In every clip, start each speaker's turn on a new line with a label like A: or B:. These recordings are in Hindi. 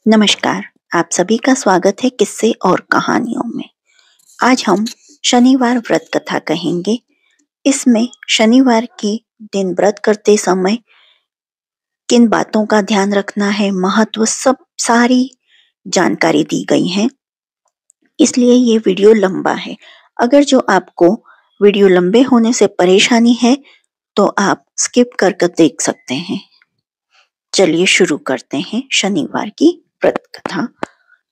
A: नमस्कार। आप सभी का स्वागत है किस्से और कहानियों में। आज हम शनिवार व्रत कथा कहेंगे। इसमें शनिवार के दिन व्रत करते समय किन बातों का ध्यान रखना है, महत्व, सब सारी जानकारी दी गई है। इसलिए ये वीडियो लंबा है। अगर जो आपको वीडियो लंबे होने से परेशानी है तो आप स्किप कर देख सकते हैं। चलिए शुरू करते हैं शनिवार की व्रत कथा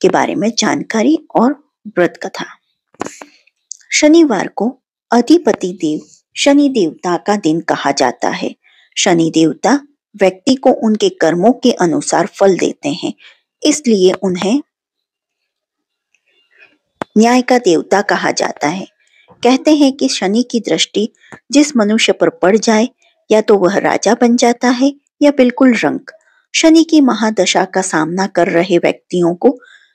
A: के बारे में जानकारी और व्रत कथा। शनिवार को अधिपति देव शनि देवता का दिन कहा जाता है। शनि देवता व्यक्ति को उनके कर्मों के अनुसार फल देते हैं, इसलिए उन्हें न्याय का देवता कहा जाता है। कहते हैं कि शनि की दृष्टि जिस मनुष्य पर पड़ जाए या तो वह राजा बन जाता है या बिल्कुल रंक। शनि की महादशा का सामना कर रहे व्यक्तियों को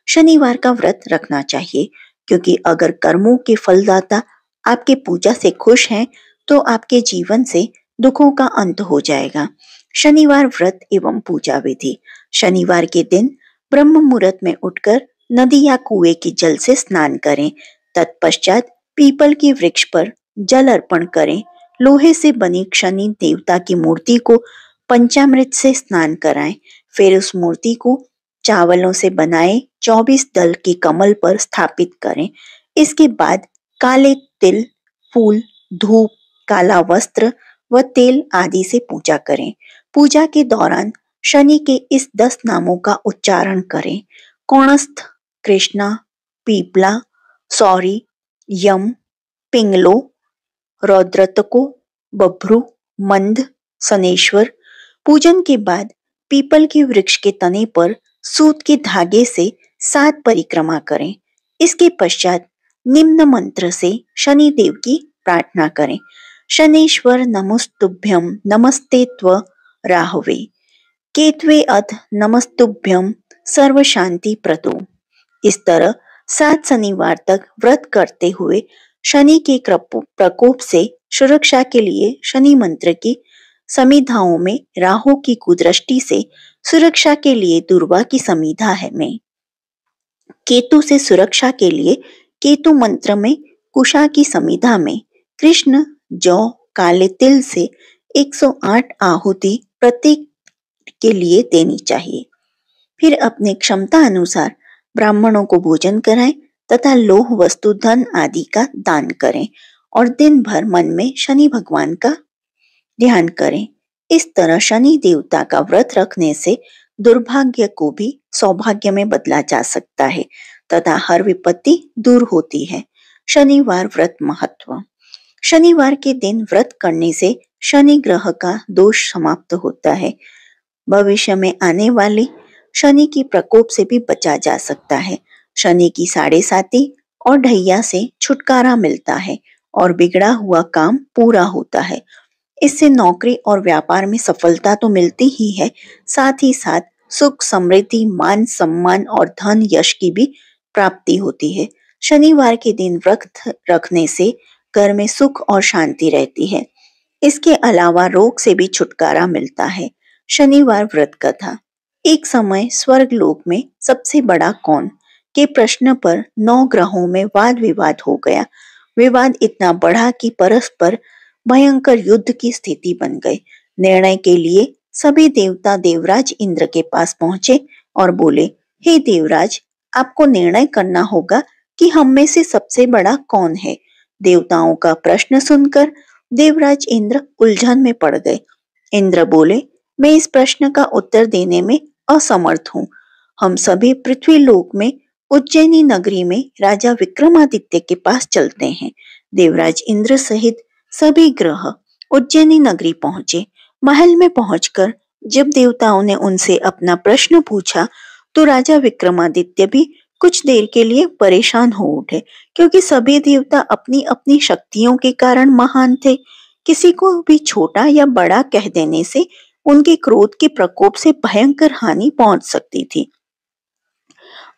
A: शनिवार का व्रत रखना चाहिए, क्योंकि अगर कर्मों के फलदाता आपके पूजा से खुश हैं तो आपके जीवन से दुखों का अंत हो जाएगा। शनिवार व्रत एवं पूजा विधि। शनिवार के दिन ब्रह्म मुहूर्त में उठकर नदी या कुएं के जल से स्नान करें। तत्पश्चात पीपल के वृक्ष पर जल अर्पण करें। लोहे से बनी शनि देवता की मूर्ति को पंचामृत से स्नान कराएं। फिर उस मूर्ति को चावलों से बनाए 24 दल के कमल पर स्थापित करें। इसके बाद काले तिल, फूल, धूप, काला वस्त्र व तेल आदि से पूजा करें। पूजा के दौरान शनि के इस 10 नामों का उच्चारण करें: कौणस्थ, कृष्णा, पीपला, सौरी, यम, पिंगलो, रौद्रतको, बभ्रु, मंद, शनेश्वर। पूजन के बाद पीपल के वृक्ष के तने पर सूत के धागे से 7 परिक्रमा करें। इसके पश्चात निम्न मंत्र से शनि देव की प्रार्थना करें: शनेश्वर नमस्तुभ्यं नमस्ते त्व राहवे, केतवे अथ नमस्तुभ्यं सर्व शांति प्रदो। इस तरह 7 शनिवार तक व्रत करते हुए शनि के प्रकोप से सुरक्षा के लिए शनि मंत्र की समिधाओं में राहु की कुदृष्टि से सुरक्षा के लिए दुर्वा की समिधा है में, केतु से सुरक्षा के लिए केतु मंत्र में कुशा की समिधा में कृष्ण, जौ, काले तिल से 108 आहुति प्रत्येक के लिए देनी चाहिए। फिर अपनी क्षमता अनुसार ब्राह्मणों को भोजन कराएं तथा लोह वस्तु, धन आदि का दान करें और दिन भर मन में शनि भगवान का ध्यान करें। इस तरह शनि देवता का व्रत रखने से दुर्भाग्य को भी सौभाग्य में बदला जा सकता है तथा हर विपत्ति दूर होती है। शनिवार व्रत महत्व। शनिवार के दिन व्रत करने से शनि ग्रह का दोष समाप्त होता है। भविष्य में आने वाले शनि की प्रकोप से भी बचा जा सकता है। शनि की 7.5 और ढैया से छुटकारा मिलता है और बिगड़ा हुआ काम पूरा होता है। इससे नौकरी और व्यापार में सफलता तो मिलती ही है, साथ ही साथ सुख, समृद्धि, मान सम्मान और धन यश की भी प्राप्ति होती है। शनिवार के दिन व्रत रखने से घर में सुख और शांति रहती है। इसके अलावा रोग से भी छुटकारा मिलता है। शनिवार व्रत कथा। एक समय स्वर्ग लोक में सबसे बड़ा कौन के प्रश्न पर 9 ग्रहों में वाद विवाद हो गया। विवाद इतना बढ़ा कि परस्पर भयंकर युद्ध की स्थिति बन गई। निर्णय के लिए सभी देवता देवराज इंद्र के पास पहुंचे और बोले, हे देवराज, आपको निर्णय करना होगा कि हम में से सबसे बड़ा कौन है। देवताओं का प्रश्न सुनकर देवराज इंद्र उलझन में पड़ गए। इंद्र बोले, मैं इस प्रश्न का उत्तर देने में असमर्थ हूँ। हम सभी पृथ्वी लोक में उज्जैनी नगरी में राजा विक्रमादित्य के पास चलते हैं। देवराज इंद्र सहित सभी ग्रह उज्जैनी नगरी पहुंचे। महल में पहुंचकर जब देवताओं ने उनसे अपना प्रश्न पूछा तो राजा विक्रमादित्य भी कुछ देर के लिए परेशान हो उठे, क्योंकि सभी देवता अपनी अपनी शक्तियों के कारण महान थे। किसी को भी छोटा या बड़ा कह देने से उनके क्रोध के प्रकोप से भयंकर हानि पहुंच सकती थी।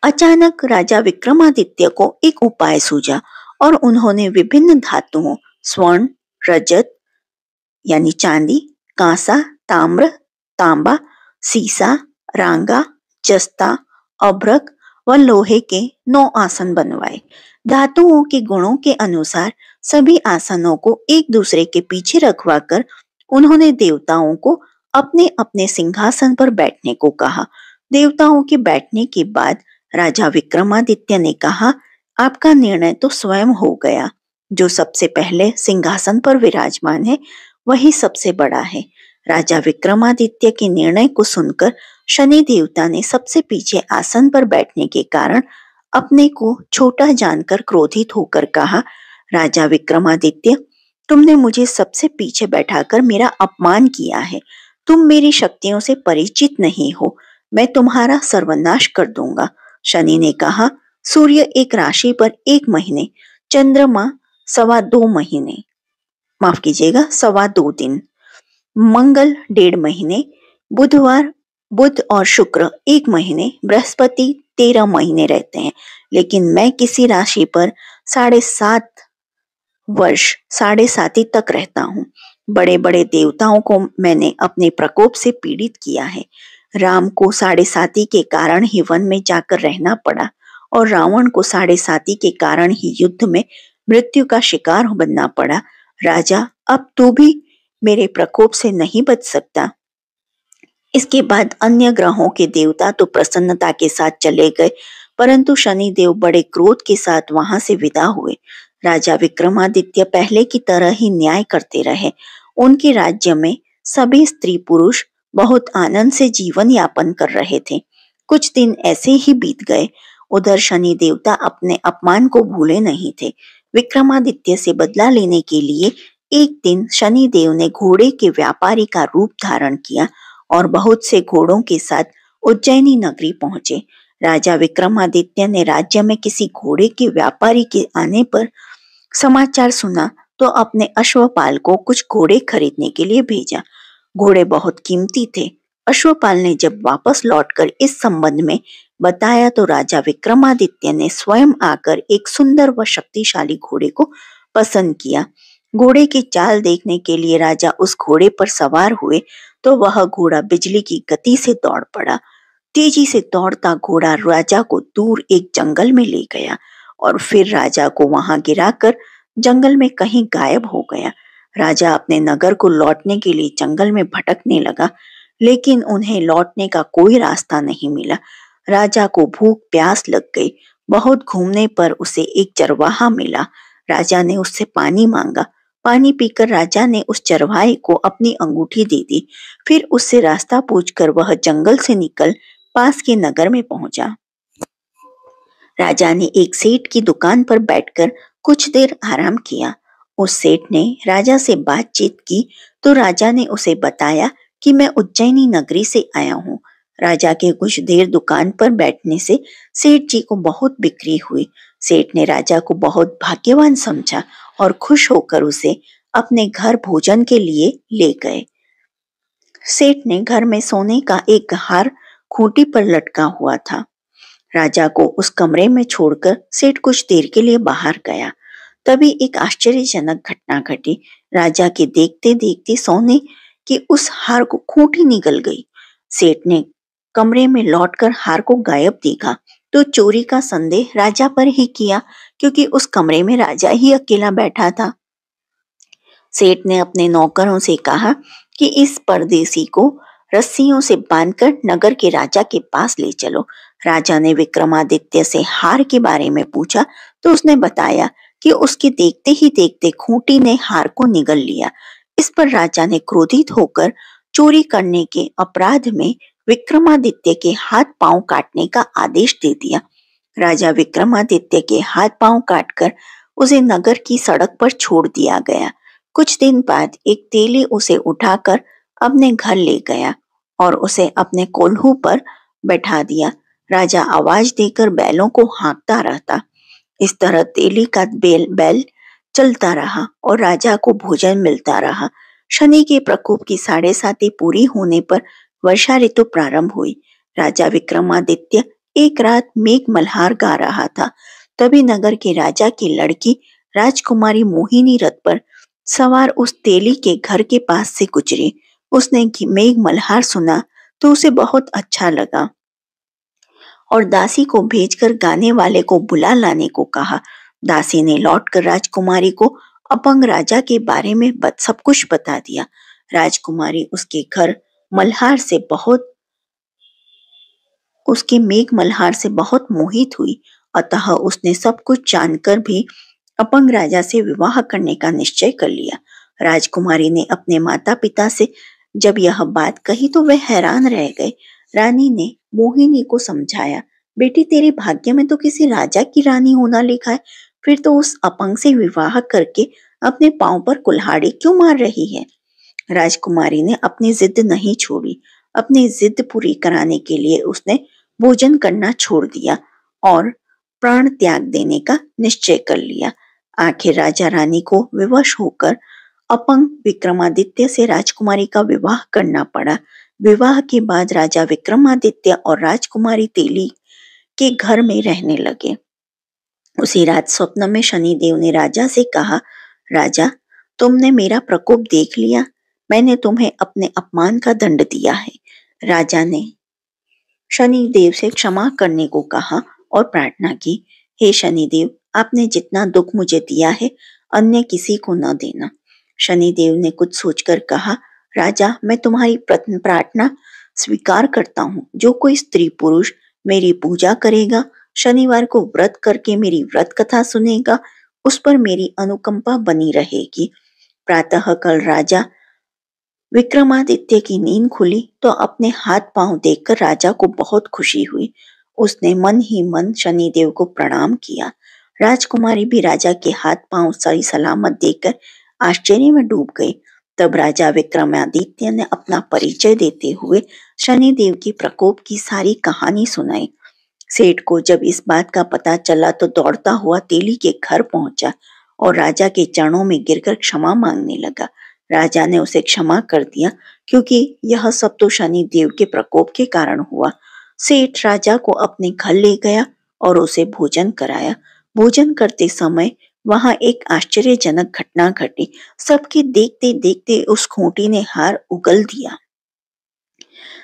A: अचानक राजा विक्रमादित्य को एक उपाय सूझा और उन्होंने विभिन्न धातुओं स्वर्ण, रजत यानी चांदी, कांसा, ताम्र, तांबा, सीसा, रांगा, जस्ता अभ्रक व लोहे के 9 आसन बनवाए। धातुओं के गुणों के अनुसार सभी आसनों को एक दूसरे के पीछे रखवाकर उन्होंने देवताओं को अपने अपने सिंहासन पर बैठने को कहा। देवताओं के बैठने के बाद राजा विक्रमादित्य ने कहा, आपका निर्णय तो स्वयं हो गया। जो सबसे पहले सिंहासन पर विराजमान है वही सबसे बड़ा है। राजा विक्रमादित्य के निर्णय को सुनकर शनि देवता ने सबसे पीछे आसन पर बैठने के कारण अपने को छोटा जानकर क्रोधित होकर कहा, राजा विक्रमादित्य, तुमने मुझे सबसे पीछे बैठाकर मेरा अपमान किया है। तुम मेरी शक्तियों से परिचित नहीं हो। मैं तुम्हारा सर्वनाश कर दूंगा। शनि ने कहा, सूर्य एक राशि पर 1 महीने, चंद्रमा 2.25 महीने, माफ कीजिएगा 2.25 दिन, मंगल 1.5 महीने, बुध और शुक्र 1 महीने, बृहस्पति 13 महीने रहते हैं, लेकिन मैं किसी राशि पर 7.5 वर्ष 7.5 तक रहता हूँ। बड़े बड़े देवताओं को मैंने अपने प्रकोप से पीड़ित किया है। राम को 7.5 के कारण ही वन में जाकर रहना पड़ा और रावण को 7.5 के कारण ही युद्ध में मृत्यु का शिकार बनना पड़ा। राजा, अब तू भी मेरे प्रकोप से नहीं बच सकता। इसके बाद अन्य ग्रहों के देवता तो प्रसन्नता के साथ चले गए, परंतु शनिदेव बड़े क्रोध के साथ वहां से विदा हुए। राजा विक्रमादित्य पहले की तरह ही न्याय करते रहे। उनके राज्य में सभी स्त्री पुरुष बहुत आनंद से जीवन यापन कर रहे थे। कुछ दिन ऐसे ही बीत गए। उधर शनि देवता अपने अपमान को भूले नहीं थे। विक्रमादित्य से बदला लेने के लिए एक दिन शनि देव ने घोड़े के व्यापारी का रूप धारण किया और बहुत से घोड़ों के साथ उज्जैनी नगरी पहुंचे। राजा विक्रमादित्य ने राज्य में किसी घोड़े के व्यापारी के आने पर समाचार सुना तो अपने अश्वपाल को कुछ घोड़े खरीदने के लिए भेजा। घोड़े बहुत कीमती थे। अश्वपाल ने जब वापस लौटकर इस संबंध में बताया तो राजा विक्रमादित्य ने स्वयं आकर एक सुंदर व शक्तिशाली घोड़े को पसंद किया। घोड़े की चाल देखने के लिए राजा उस घोड़े पर सवार हुए तो वह घोड़ा बिजली की गति से दौड़ पड़ा। तेजी से दौड़ता घोड़ा राजा को दूर एक जंगल में ले गया और फिर राजा को वहां गिराकर जंगल में कहीं गायब हो गया। राजा अपने नगर को लौटने के लिए जंगल में भटकने लगा, लेकिन उन्हें लौटने का कोई रास्ता नहीं मिला। राजा को भूख प्यास लग गई। बहुत घूमने पर उसे एक चरवाहा मिला। राजा ने उससे पानी मांगा। पानी पीकर राजा ने उस चरवाहे को अपनी अंगूठी दे दी। फिर उससे रास्ता पूछकर वह जंगल से निकल पास के नगर में पहुंचा। राजा ने एक सेठ की दुकान पर बैठकर कुछ देर आराम किया। उस सेठ ने राजा से बातचीत की तो राजा ने उसे बताया कि मैं उज्जैनी नगरी से आया हूँ। राजा के कुछ देर दुकान पर बैठने से सेठ जी को बहुत बिक्री हुई। सेठ ने राजा को बहुत भाग्यवान समझा और खुश होकर उसे अपने घर भोजन के लिए ले गए। सेठ ने घर में सोने का एक हार खूंटी पर लटका हुआ था। राजा को उस कमरे में छोड़कर सेठ कुछ देर के लिए बाहर गया। तभी एक आश्चर्यजनक घटना घटी। राजा के देखते देखते सोने की उस हार को खूंटी निगल गई। सेठ ने कमरे में लौटकर हार को गायब देखा तो चोरी का संदेह राजा पर ही किया, क्योंकि उस कमरे में राजा ही अकेला बैठा था। सेठ ने अपने नौकरों से कहा कि इस परदेसी को रस्सियों से बांधकर नगर के राजा के पास ले चलो। राजा ने विक्रमादित्य से हार के बारे में पूछा तो उसने बताया कि उसके देखते ही देखते खूंटी ने हार को निगल लिया। इस पर राजा ने क्रोधित होकर चोरी करने के अपराध में विक्रमादित्य के हाथ पांव काटने का आदेश दे दिया। राजा विक्रमादित्य के हाथ पांव काटकर उसे नगर की सड़क पर छोड़ दिया गया। कुछ दिन बाद एक तेली उसे उठाकर अपने घर ले गया और उसे अपने कोल्हू पर बैठा दिया। राजा आवाज देकर बैलों को हाँकता रहता। इस तरह तेली का बैल चलता रहा और राजा को भोजन मिलता रहा। शनि के प्रकोप की 7.5 पूरी होने पर वर्षा ऋतु प्रारंभ हुई। राजा विक्रमादित्य एक रात मेघ मल्हार गा रहा था। तभी नगर के राजा की लड़की राजकुमारी मोहिनी रथ पर सवार उस तेली के घर के पास से गुजरी। उसने मेघ मल्हार सुना तो उसे बहुत अच्छा लगा और दासी को भेजकर गाने वाले को बुला लाने को कहा। दासी ने लौटकर राजकुमारी को अपंग राजा के बारे में सब कुछ बता दिया। राजकुमारी उसके मेघ मल्हार से बहुत मोहित हुई, अतः उसने सब कुछ जानकर भी अपंग राजा से विवाह करने का निश्चय कर लिया। राजकुमारी ने अपने माता पिता से जब यह बात कही तो वे हैरान रह गए। रानी ने मोहिनी को समझाया, बेटी तेरे भाग्य में तो किसी राजा की रानी होना लिखा है, फिर तो उस अपंग से विवाह करके अपने पांव पर कुल्हाड़ी क्यों मार रही है। राजकुमारी ने अपनी जिद नहीं छोड़ी। अपनी जिद पूरी कराने के लिए उसने भोजन करना छोड़ दिया और प्राण त्याग देने का निश्चय कर लिया। आखिर राजा रानी को विवश होकर अपंग विक्रमादित्य से राजकुमारी का विवाह करना पड़ा। विवाह के बाद राजा विक्रमादित्य और राजकुमारी तेली के घर में रहने लगे। उसी रात स्वप्न में शनिदेव ने राजा से कहा, राजा, तुमने मेरा प्रकोप देख लिया, मैंने तुम्हें अपने अपमान का दंड दिया है। राजा ने शनिदेव से क्षमा करने को कहा और प्रार्थना की, हे शनिदेव, आपने जितना दुख मुझे दिया है अन्य किसी को न देना। शनिदेव ने कुछ सोचकर कहा, राजा, मैं तुम्हारी प्रार्थना स्वीकार करता हूँ। जो कोई स्त्री पुरुष मेरी पूजा करेगा, शनिवार को व्रत करके मेरी व्रत कथा सुनेगा, उस पर मेरी अनुकंपा बनी रहेगी। प्रातः कल राजा विक्रमादित्य की नींद खुली तो अपने हाथ पांव देखकर राजा को बहुत खुशी हुई। उसने मन ही मन शनिदेव को प्रणाम किया। राजकुमारी भी राजा के हाथ पांव सही सलामत देखकर आश्चर्य में डूब गई। तब राजा विक्रमादित्य ने अपना परिचय देते हुए शनिदेव की प्रकोप की सारी कहानी सुनाई। सेठ को जब इस बात का पता चला तो दौड़ता हुआ तेली के घर पहुंचा और राजा के चरणों में गिरकर क्षमा मांगने लगा। राजा ने उसे क्षमा कर दिया, क्योंकि यह सब तो शनिदेव के प्रकोप के कारण हुआ। सेठ राजा को अपने घर ले गया और उसे भोजन कराया। भोजन करते समय वहां एक आश्चर्यजनक घटना घटी। सबके देखते देखते उस खूंटी ने हार उगल दिया।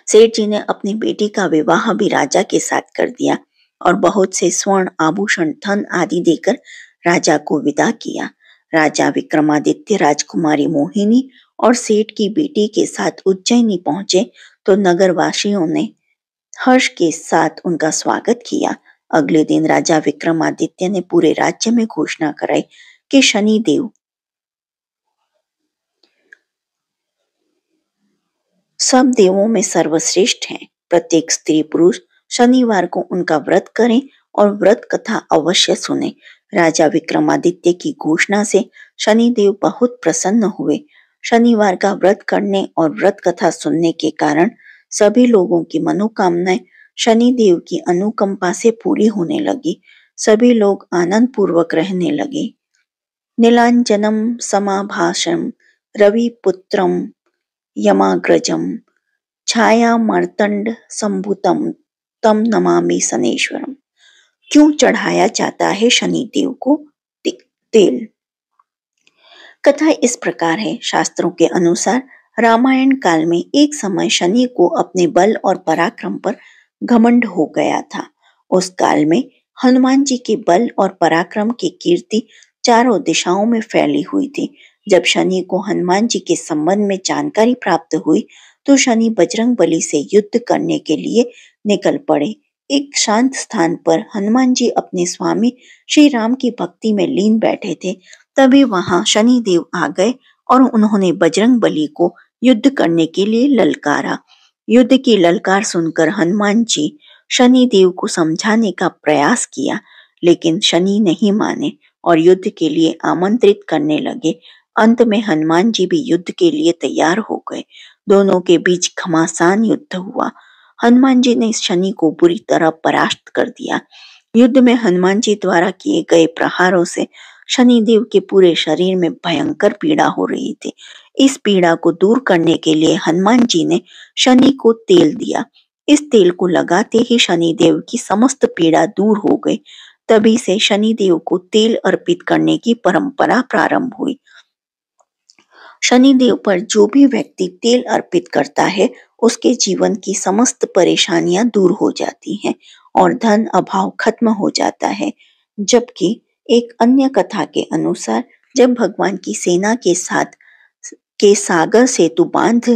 A: सेठ जी ने अपनी बेटी का विवाह भी राजा के साथ कर दिया और बहुत से स्वर्ण आभूषण धन आदि देकर राजा को विदा किया। राजा विक्रमादित्य राजकुमारी मोहिनी और सेठ की बेटी के साथ उज्जैनी पहुंचे तो नगरवासियों ने हर्ष के साथ उनका स्वागत किया। अगले दिन राजा विक्रमादित्य ने पूरे राज्य में घोषणा कराई कि शनिदेव सब देवों में सर्वश्रेष्ठ हैं। प्रत्येक स्त्री पुरुष शनिवार को उनका व्रत करें और व्रत कथा अवश्य सुने। राजा विक्रमादित्य की घोषणा से शनिदेव बहुत प्रसन्न हुए। शनिवार का व्रत करने और व्रत कथा सुनने के कारण सभी लोगों की मनोकामनाएं शनिदेव की अनुकंपा से पूरी होने लगी। सभी लोग आनंद पूर्वक रहने लगे। नीलांजनम समाभाषम रविपुत्रम यमाग्रजम छाया मार्तंड संभूतम तम नमामि शनेश्वरम। क्यों चढ़ाया जाता है शनिदेव को तेल? कथा इस प्रकार है। शास्त्रों के अनुसार रामायण काल में एक समय शनि को अपने बल और पराक्रम पर घमंड हो गया था। उस काल में हनुमान जी के बल और पराक्रम की कीर्ति चारों दिशाओं में फैली हुई थी। जब शनि को हनुमान जी के संबंध में जानकारी प्राप्त हुई तो शनि बजरंगबली से युद्ध करने के लिए निकल पड़े। एक शांत स्थान पर हनुमान जी अपने स्वामी श्री राम की भक्ति में लीन बैठे थे। तभी वहां शनिदेव आ गए और उन्होंने बजरंगबली को युद्ध करने के लिए ललकारा। युद्ध की ललकार सुनकर हनुमान जी शनिदेव को समझाने का प्रयास किया, लेकिन शनि नहीं माने और युद्ध के लिए आमंत्रित करने लगे। अंत में हनुमान जी भी युद्ध के लिए तैयार हो गए। दोनों के बीच घमासान युद्ध हुआ। हनुमान जी ने शनि को बुरी तरह परास्त कर दिया। युद्ध में हनुमान जी द्वारा किए गए प्रहारों से शनिदेव के पूरे शरीर में भयंकर पीड़ा हो रही थी। इस पीड़ा को दूर करने के लिए हनुमान जी ने शनि को तेल दिया। इस तेल को लगाते ही शनिदेव की समस्त पीड़ा दूर हो गई। तभी से शनिदेव को तेल अर्पित करने की परंपरा प्रारंभ हुई। शनिदेव पर जो भी व्यक्ति तेल अर्पित करता है उसके जीवन की समस्त परेशानियां दूर हो जाती हैं और धन अभाव खत्म हो जाता है। जबकि एक अन्य कथा के अनुसार जब भगवान की सेना के साथ के सागर सेतु बांध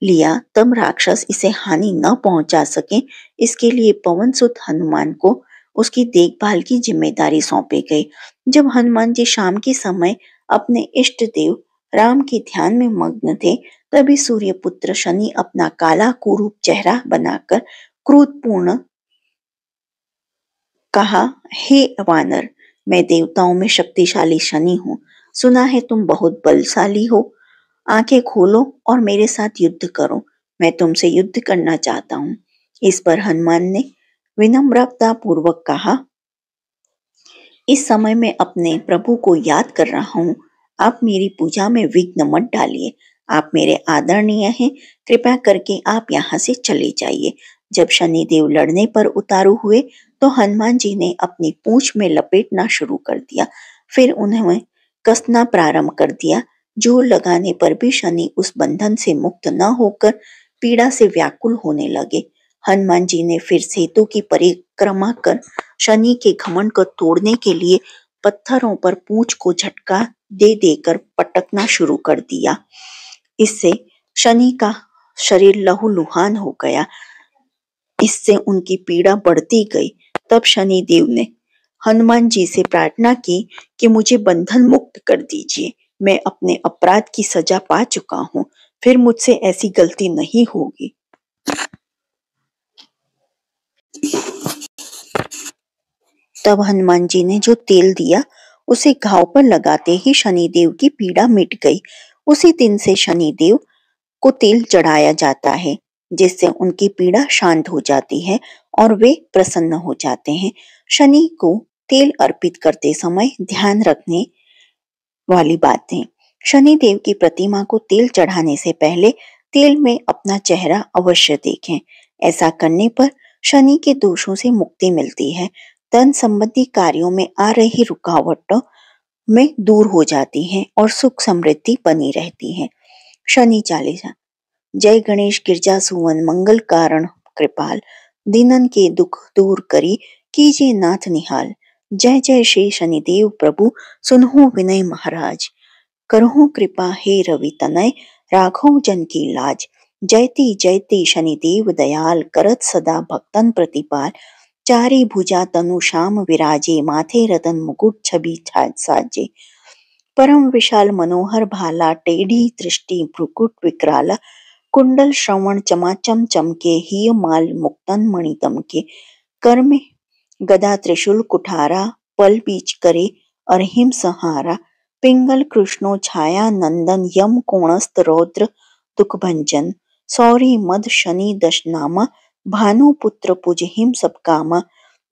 A: लिया तब राक्षस इसे हानि न पहुंचा सके, इसके लिए पवन सुत हनुमान को उसकी देखभाल की जिम्मेदारी सौंपी गई। जब हनुमान जी शाम के समय अपने इष्ट देव राम के ध्यान में मग्न थे, तभी सूर्यपुत्र शनि अपना काला कुरूप चेहरा बनाकर क्रोधपूर्ण कहा, हे वानर, मैं देवताओं में शक्तिशाली शनि हूँ। सुना है तुम बहुत बलशाली हो। आंखें खोलो और मेरे साथ युद्ध करो। मैं तुमसे युद्ध करना चाहता हूँ। इस पर हनुमान ने विनम्रता पूर्वक कहा, इस समय मैं अपने प्रभु को याद कर रहा हूँ। आप मेरी पूजा में विघ्न मत डालिए। आप मेरे आदरणीय हैं। कृपया करके आप यहाँ से चले जाइए। जब शनिदेव लड़ने पर उतारू हुए तो हनुमान जी ने अपनी पूंछ में लपेटना शुरू कर दिया। फिर उन्हें कसना प्रारंभ कर दिया। जोर लगाने पर भी शनि उस बंधन से मुक्त न होकर पीड़ा से व्याकुल होने लगे। हनुमान जी ने फिर सेतु की परिक्रमा कर शनि के घमंड को तोड़ने के लिए पत्थरों पर पूंछ को झटका दे देकर पटकना शुरू कर दिया। इससे शनि का शरीर लहूलुहान हो गया। इससे उनकी पीड़ा बढ़ती गई। तब शनि देव ने हनुमान जी से प्रार्थना की कि मुझे बंधन मुक्त कर दीजिए। मैं अपने अपराध की सजा पा चुका हूँ। फिर मुझसे ऐसी गलती नहीं होगी। तब हनुमान जी ने जो तेल दिया उसे घाव पर लगाते ही शनिदेव की पीड़ा मिट गई। उसी दिन से शनिदेव को तेल चढ़ाया जाता है, जिससे उनकी पीड़ा शांत हो जाती है और वे प्रसन्न हो जाते हैं। शनि को तेल अर्पित करते समय ध्यान रखने वाली बातें। शनिदेव की प्रतिमा को तेल चढ़ाने से पहले तेल में अपना चेहरा अवश्य देखें। ऐसा करने पर शनि के दोषों से मुक्ति मिलती है। धन संबंधी कार्यों में आ रही रुकावटों में दूर हो जाती हैं और सुख समृद्धि बनी रहती है। शनि चालीसा। जय गणेश गिरजा सुवन मंगल कारण कृपाल, दीनन के दुख दूर करी, कीजिए नाथ निहाल। जय जय श्री शनिदेव प्रभु, सुनहु विनय महाराज। करहु कृपा हे रवि तनय, राघव जन की लाज। जयति जयति शनिदेव दयाल, करत सदा भक्तन प्रतिपाल। चारि भुजा तनु श्याम विराजे, माथे रतन मुकुट छवि साजे। परम विशाल मनोहर भाला, टेढ़ी दृष्टि भ्रुकुट विकराला। कुंडल श्रवण चमाचम चमके, हिय माल मुक्तन मणि दमके। कर में गदा त्रिशूल कुठारा, पल बीच करे अरहिम संहारा। पिंगल कृष्णो छाया नंदन, यम कोणस्थ रौद्र दुख भंजन। सौरी मद शनि दशनामा, भानु पुत्र पुज हिम सब कामा।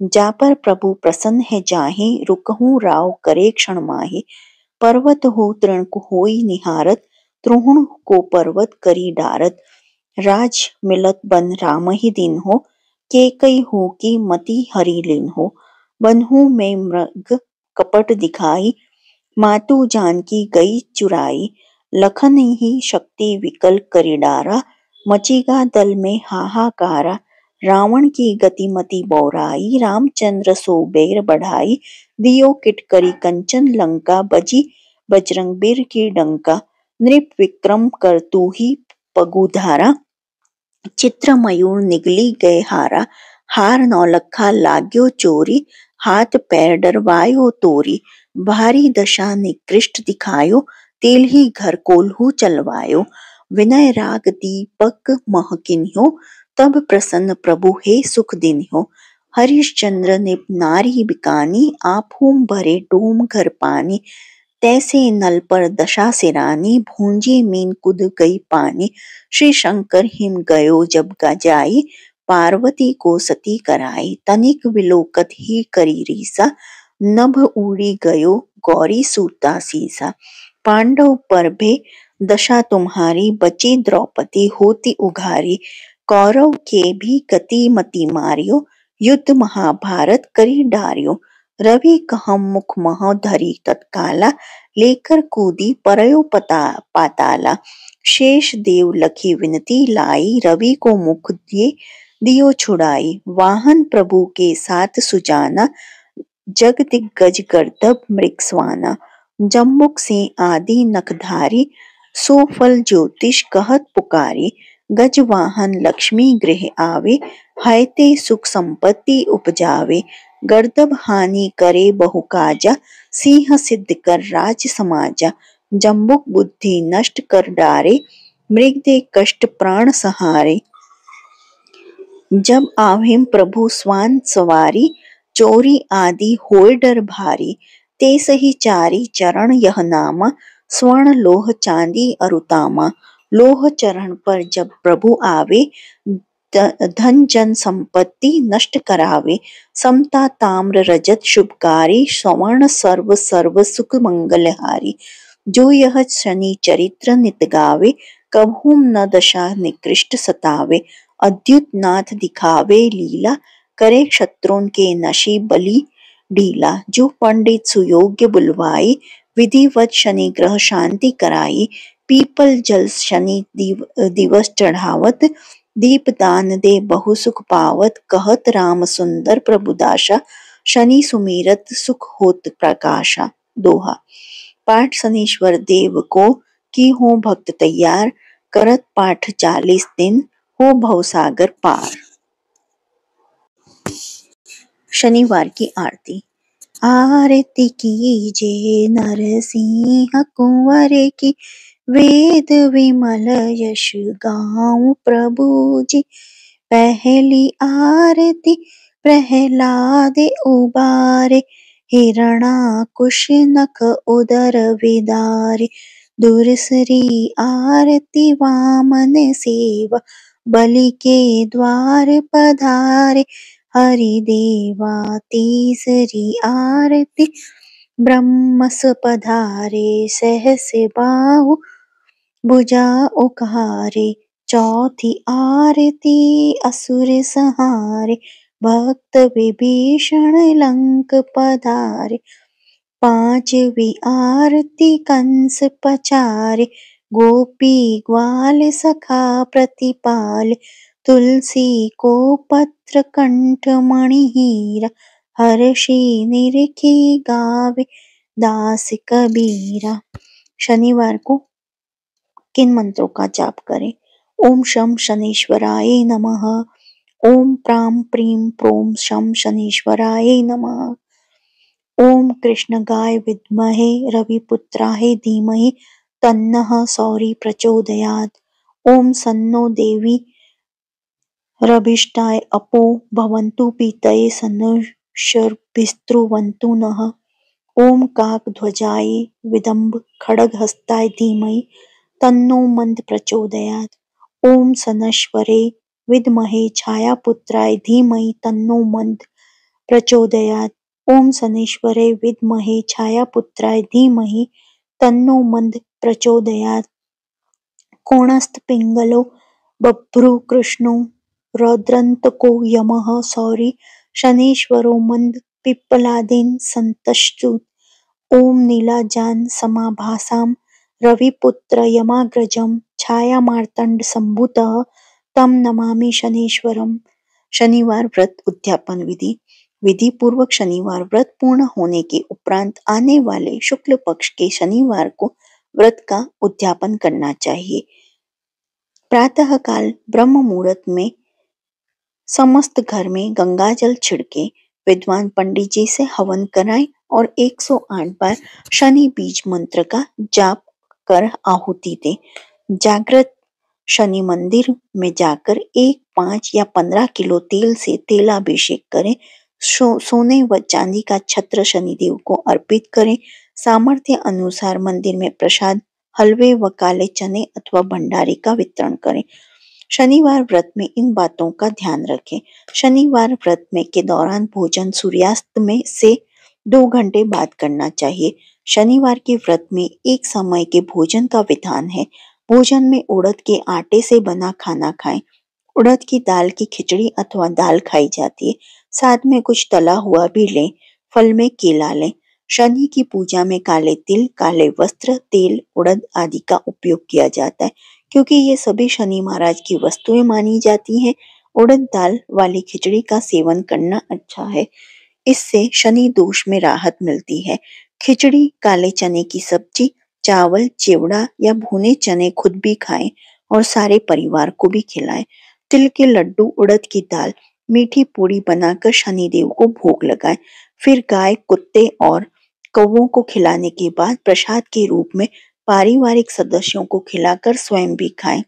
A: जा पर प्रभु प्रसन्न है जाहि, रुकहु राव करे क्षण माहि। पर्वत हो तृण को होई निहारत, त्रोहण को पर्वत करी डारत। राज मिलत बन राम ही दिन हो, के कई हो की मति हरि लीन हो। बनहु में मृग कपट दिखाई, मातु जानकी गई चुराई। लखन ही शक्ति विकल करी डारा, मचीगा दल में हाहाकारा। रावण की गतिमति बौराई, रामचंद्र सो बेर बढ़ाई। दियो किट करी कंचन लंका, बजी बजरंग बीर की डंका। नृप विक्रम कर तू ही पगुधारा, चित्र मयूर निगली गए हारा। हार नौलखा लाग्यो चोरी, हाथ पैर डरवायो तोरी। भारी दशा निकृष्ट दिखायो, तेल ही घर कोल्हू चलवायो। विनय राग दीपक महकिन्हो, तब प्रसन्न प्रभु हे सुख दिन्हो। हरिश्चंद्र ने नारी बिकानी, आफूम भरे डोम घर पानी। तैसे नल पर दशा सिरानी, भूंजी मीन कुद गई पानी। श्री शंकर हिम गयो जब गजाई, पार्वती को सती कराई। तनिक विलोकत ही करी रीसा, नभ उड़ी गयो गौरी सूता सीसा। पांडव पर भे दशा तुम्हारी, बची द्रौपदी होती उघारी। कौरव के भी गति मति मारियो, युद्ध महाभारत करी डारियो। रवि कहम मुख मह धरी तत्काला, लेकर कूदी परयो पाताला। शेष देव लखी विनती लाई, रवि को मुख दियो छुड़ाई। वाहन प्रभु के साथ सुजाना, जग दिग्गज गर्दभ मृगस्वाना। जम्बुक सिंह आदि नखधारी, सो फल ज्योतिष कहत पुकारी। गज वाहन लक्ष्मी गृह आवे, हैते सुख संपत्ति उपजावे। गर्दभ हानि करे बहु काजा, सिंह सिद्ध कर राज समाजा। जम्बुक बुद्धि नष्ट कर डारे, मृग दे कष्ट प्राण सहारे। जब आवें प्रभु स्वान सवारी, चोरी आदि होय डर भारी। ते सही चारी चरण यह नामा, स्वर्ण लोह चांदी अरुतामा। लोह चरण पर जब प्रभु आवे, धन जन संपत्ति नष्ट करावे। समता ताम्र रजत शुभकारी, स्वर्ण सर्व सर्व सुख मंगलहारी। जो यह शनि चरित्र नित गावे, कभूम न दशा निकृष्ट सतावे। अद्युत नाथ दिखावे लीला, करे शत्रुन के नशी बलि ढीला। जो पंडित सुयोग्य बुलवाई, विधिवत शनि ग्रह शांति कराई। पीपल जल शनि दिवस चढ़ावत, दीप दान दे बहु सुख पावत। कहत राम सुंदर प्रभुदासा, शनि सुमिरत सुख होत प्रकाशा। दोहा। पाठ शनीश्वर देव को की हो भक्त तैयार, करत पाठ 40 दिन हो भवसागर पार। शनिवार की आरती। आरती कीजे नरसिंह कुंवर की, वेद विमल यश गाऊं प्रभु जी। पहली आरती प्रहलाद उबारे, हिरणाकुश नख उदर विदारे। दूसरी आरती वामन सेवा, बलि के द्वार पधारे हरिदेवा। तीसरी आरती ब्रह्मस पधारे, सहस बाहु भुजा उखारे। चौथी आरती असुर संहारे, भक्त विभीषण लंक पधारे। पांचवी आरती कंस पचारे, गोपी ग्वाल सखा प्रतिपाल। तुलसी को पत्र कंठ मणि हीरा, हर्षि निरखी गावे दास कबीरा। शनिवार को किन मंत्रों का जाप करें? ओम शम शनीश्वराय नमः। ओम प्राम प्रीम प्रोम शम शनीश्वराय नमः। ओम कृष्णगाय विद्महे रविपुत्राय धीमहि, तन्नः सौरी प्रचोदयात्। ओम सन्नो देवी रभिष्टाय अपो भवन्तु, पीतये सन्नोषर्भिस्तृवन्तु नः। ओम काकध्वजाय विदम्ब खड्गहस्ताय धीमहि, तन्नो मंद प्रचोदयात्। ओम सनश्वरे विद्महे छायापुत्राय धीमहि, तन्नो मंद प्रचोदयात्। ओम शनीश्वरे विद्महे छायापुत्राय धीमहि, तन्नो मंद प्रचोदयात्। कोणस्थ पिंगलो बभ्रु कृष्णो, रौद्रांतको यमः सौरी। शनीश्वरो मंद पिप्पलादीन संतस्तु। ओम नीलाजान समाभासां, रविपुत्र यमाग्रजं। छाया मार्तंड संभूतः, तम नमामि शनीश्वरम। शनिवार व्रत उद्यापन विधि। विधि पूर्वक शनिवार व्रत पूर्ण होने के उपरांत आने वाले शुक्ल पक्ष के शनिवार को व्रत का उद्यापन करना चाहिए। प्रातः काल ब्रह्म मुहूर्त में समस्त घर में गंगा जल छिड़के, विद्वान पंडित जी से हवन कराएं और 108 बार शनि बीज मंत्र का जाप कर आहुति दें। जागृत शनि मंदिर में जाकर 1, 5 या 15 किलो तेल से तेलाभिषेक करें। सोने व चांदी का छत्र शनिदेव को अर्पित करें। सामर्थ्य अनुसार मंदिर में प्रसाद, हलवे व काले चने अथवा भंडारे का वितरण करें। शनिवार व्रत में इन बातों का ध्यान रखें। शनिवार व्रत में के दौरान भोजन सूर्यास्त में से 2 घंटे बाद करना चाहिए। शनिवार के व्रत में एक समय के भोजन का विधान है। भोजन में उड़द के आटे से बना खाना खाएं। उड़द की दाल की खिचड़ी अथवा दाल खाई जाती है। साथ में कुछ तला हुआ भी लें। फल में केला लें। शनि की पूजा में काले तिल, काले वस्त्र, तेल, उड़द आदि का उपयोग किया जाता है क्योंकि ये सभी शनि महाराज की वस्तुएं मानी जाती हैं। उड़द दाल वाली खिचड़ी का सेवन करना अच्छा है, इससे शनि दोष में राहत मिलती है। खिचड़ी, काले चने की सब्जी, चावल, चिवड़ा या भुने चने खुद भी खाएं और सारे परिवार को भी खिलाएं। तिल के लड्डू, उड़द की दाल, मीठी पूड़ी बनाकर शनिदेव को भोग लगाएं। फिर गाय, कुत्ते और कौवों को खिलाने के बाद प्रसाद के रूप में पारिवारिक सदस्यों को खिलाकर स्वयं भी खाएं।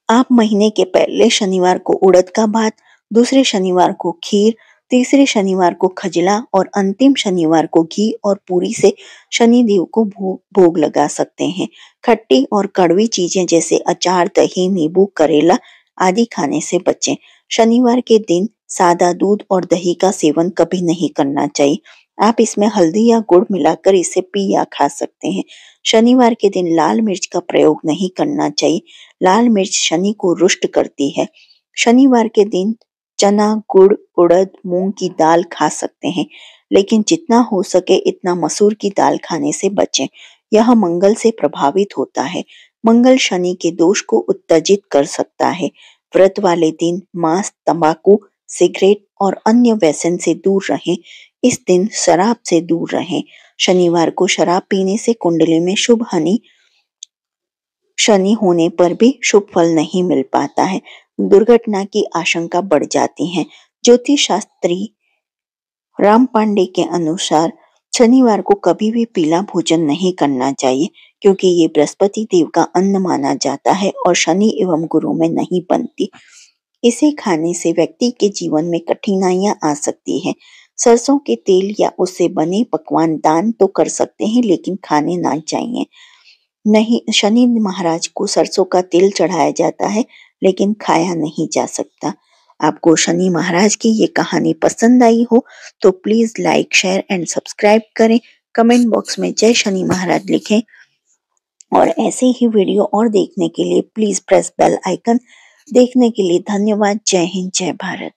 A: आप महीने के पहले शनिवार को उड़द का भात, दूसरे शनिवार को खीर, तीसरे शनिवार को खजला और अंतिम शनिवार को घी और पूरी से शनिदेव को भोग लगा सकते हैं। खट्टी और कड़वी चीजें जैसे अचार, दही, नींबू, करेला आदि खाने से बचें। शनिवार के दिन सादा दूध और दही का सेवन कभी नहीं करना चाहिए। आप इसमें हल्दी या गुड़ मिलाकर इसे पी या खा सकते हैं। शनिवार के दिन लाल मिर्च का प्रयोग नहीं करना चाहिए। लाल मिर्च शनि को रुष्ट करती है। शनिवार के दिन चना, गुड़, उड़द, मूंग की दाल खा सकते हैं, लेकिन जितना हो सके इतना मसूर की दाल खाने से बचें। यह मंगल से प्रभावित होता है। मंगल शनि के दोष को उत्तेजित कर सकता है। व्रत वाले दिन मांस, तंबाकू, सिगरेट और अन्य व्यसन से दूर रहें। इस दिन शराब से दूर रहें। शनिवार को शराब पीने से कुंडली में शुभ शनि होने पर भी शुभ फल नहीं मिल पाता है। दुर्घटना की आशंका बढ़ जाती है। ज्योतिष शास्त्री राम पांडे के अनुसार शनिवार को कभी भी पीला भोजन नहीं करना चाहिए क्योंकि ये बृहस्पति देव का अन्न माना जाता है और शनि एवं गुरु में नहीं बनती। इसे खाने से व्यक्ति के जीवन में कठिनाइयां आ सकती हैं। सरसों के तेल या उससे बने पकवान दान तो कर सकते हैं लेकिन खाने ना चाहिए। नहीं, शनि महाराज को सरसों का तेल चढ़ाया जाता है लेकिन खाया नहीं जा सकता। आपको शनि महाराज की ये कहानी पसंद आई हो तो please like, share and subscribe करें। कमेंट बॉक्स में जय शनि महाराज लिखें और ऐसे ही वीडियो और देखने के लिए प्लीज प्रेस बेल आइकन। देखने के लिए धन्यवाद। जय हिंद, जय भारत।